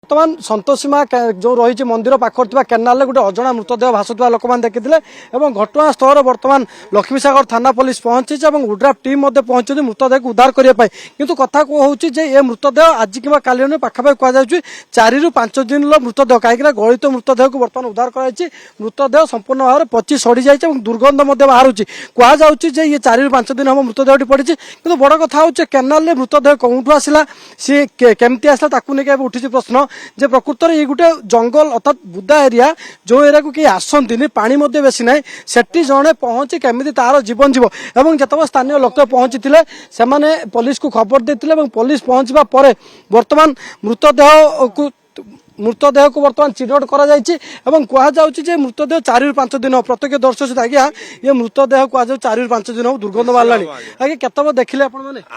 बर्तमान सतोषीमा जो रही मंदिर पाखर केनाल गोटे अजना मृतदेह भासुवा लोक मैंने देखी घटनास्थल बर्तमान लक्ष्मीसागर थाना पुलिस पहुंची उड्राफ टीम पहुंची मृतदेह को उद्धार करने किंतु कथा हूँ ये मृतदेह आज कि काली पाखापाखि कहुच्छी 4 ରୁ 5 दिन मृतदेह कहीं गलित मृतदेह को बर्तमान उद्धार कर मृतदेह संपूर्ण भाव में पची सड़ी जाए दुर्गंध बाहर कहुच्छे ये 4 ରୁ 5 दिन हम मृतदेहटी पड़ी कि बड़ कथा हूँ केनाल मृतदेह कौटू आसला सी केमती आसला उठी प्रश्न जे प्रकृत ये गोटे जंगल अर्थात बुदा एरिया जो एरिया को किए आसती पानी बेसी ना सेठी जड़े पहुंची केमी तार जीवन जीव और जिते स्थानीय लोक पहुंची से पुलिस को खबर देते पुलिस पहुंचा पर बर्तमान मृतदेह को बर्तमान चिन्हट कर मृतदेह 4 ରୁ 5 दिन प्रत्येक दर्शक आज्ञा ये मृतदेह को 4 ରୁ 5 दिन दुर्गंध बाहर आगे केत देखिले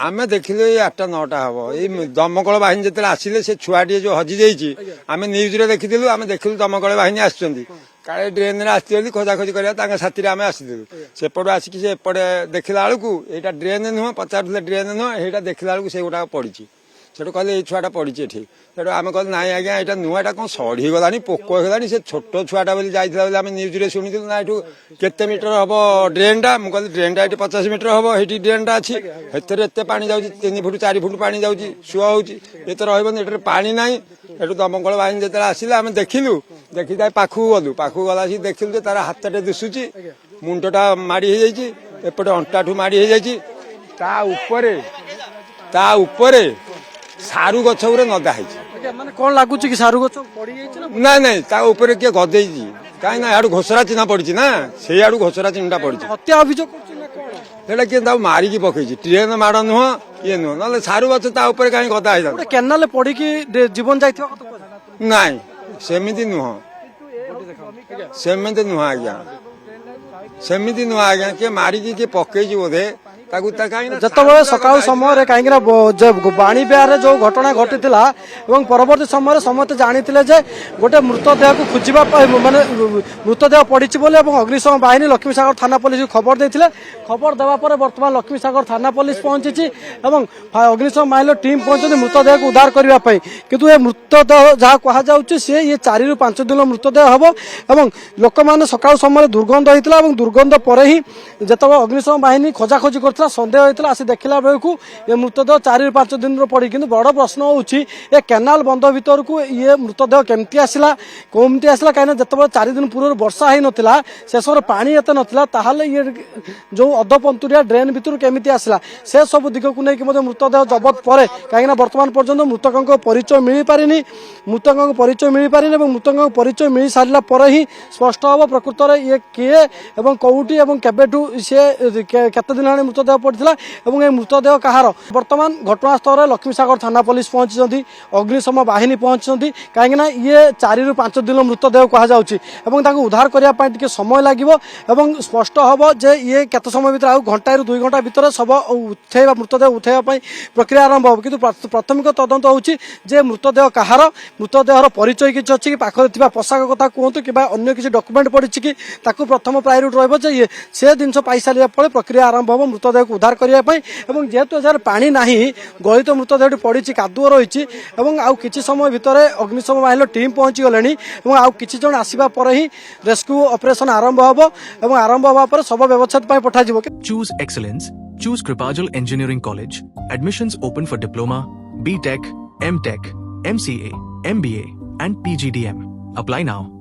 आम देखिले 8टा 9टा हम ये दमकल बाहिनी जो आसिले से छुआटी जो हजि जाइए आम न्यूज देखी आम देखिलु दमकल बाहिनी आसुच्च काले ड्रेन रे आसती खोजाखोजी करवा साथी आम आसलु सेपटू आसिक सेपटे देखला बेलू यहाँ ड्रेन नुह पचार ड्रेन नुह यहाँ देखला बेलू से गोटा पड़ी से कहले ये छुआटा पड़ी एठी से आम कहल ना आज्ञा यहाँ नुआ कौन सड़ी गला पोक होगा से छोट छुआटा जाइए आम न्यूज रे शुणी ना यू केते मीटर हम ड्रेनटा मुझे ड्रेनटा ये 50 मीटर हम ये ड्रेनटा अच्छी एत पानी जाऊँगी 3 फुट 4 फुट पानी जाऊँगी सुआ हो ये पानी ना ये दमकल बाहिनी जो आसिले आम देखिलु देखी पाखक गलु पाखक गला देखिलु तार हाथटे दिशुची मुंडटा माड़ी हो जाइए एपटे अंटाठू माड़ी हो जाइए सारू गछ गुरे नदा है कौन लगुच कि सारू गछ ना ना किए गदे कहीं ना यार घोषरा चिन्ह पड़ी ना से आड़ घोषरा चिन्हटा पड़ी हत्या अभियोग किए मारिकी पकई ट्रेन माड़ नुह ये नुह ना सारू गछ कहीं गदा है केनाल पड़ी जीवन जाइए ना सेमती नुह सेमती नुह आज्ञा सेमती नुह आज्ञा किए मारिकी किए पकई बोधे जिते सका समय कहीं बाणी बिहार जो घटना घटी परवर्ती समय समस्त जानी गोटे मृतदेह को खोजा माने मृतदेह पड़ी अग्निशम बाहिनी लक्ष्मीसागर थाना पुलिस को खबर देते खबर देवापर बर्तमान लक्ष्मीसागर थाना पुलिस पहुंची अग्निशम बाहिनी टीम पहुंची मृतदेह को उद्धार करने किंतु ये मृतदेह जहाँ कहुच्छे सी ये 4 ରୁ 5 दिन मृतदेह हम और लोक मैंने सका समय दुर्गंध होता है दुर्गंध पर ही जिते अग्निशम बाहिनी खोजाखोजी कर सन्देह होता आसी देखला बेलू ये मृतदेह 4 ରୁ 5 दिन पड़ी कि बड़ प्रश्न होची ये केनाल बंध भीतर को ये मृतदेह केमती आसला कहीं जिते 4 दिन पूर्व वर्षा ही नाला शेष पानी एत नाला ये जो अधपंतुरिया ड्रेन भीतर केमी आसला से सब दिग को लेकिन मृतदेह जबत पर कहीं बर्तमान पर्यंत मृतकों परिचय मिल पारिनी मृतकों परिचय मिल सारा पर ही स्पष्ट हम प्रकृत ये किए कौटी केबेठू सी केते दिन मृतदेह पड़ा और मृतदेह कहार बर्तमान घटनास्थल लक्ष्मीसागर थाना पुलिस पहुंची अग्निशम बाहिनी पहुंची कहीं ये 4 ରୁ 5 दिन मृतदेह कहुच्छी उद्धार करने समय लगे स्पष्ट हम जे ये केत समय भर आ घंटा 2 घंटा भर सब उठेवा मृतदेह उठेवाई प्रक्रिया आरंभ हो कि प्राथमिक तदंत होची जे मृतदेह कहार मृतदेहर परिचय किसी अच्छी कि पाखे पोशाक कथा कहतु कि अन्य किसी डॉक्यूमेंट पड़ी कि प्रथम प्रायोरिटी रही से जिन पाई सारा फल प्रक्रिया आरंभ हो मृतदेह को उद्धार करने जेहेतु जार पानी ना गलित मृतदेह पड़ी कादुଅ रही आउ किसी समय भितर अग्निशम बाहिनी टीम पहुंची गले आउ किसी जन आसवा पर ही रेस्क्यू ऑपरेशन आरंभ हो आरंभ होगा सब व्यवच्छेद पठा Choose excellence. Choose Kripajal Engineering College. Admissions open for Diploma, B.Tech, M.Tech, MCA, MBA and PGDM. Apply now.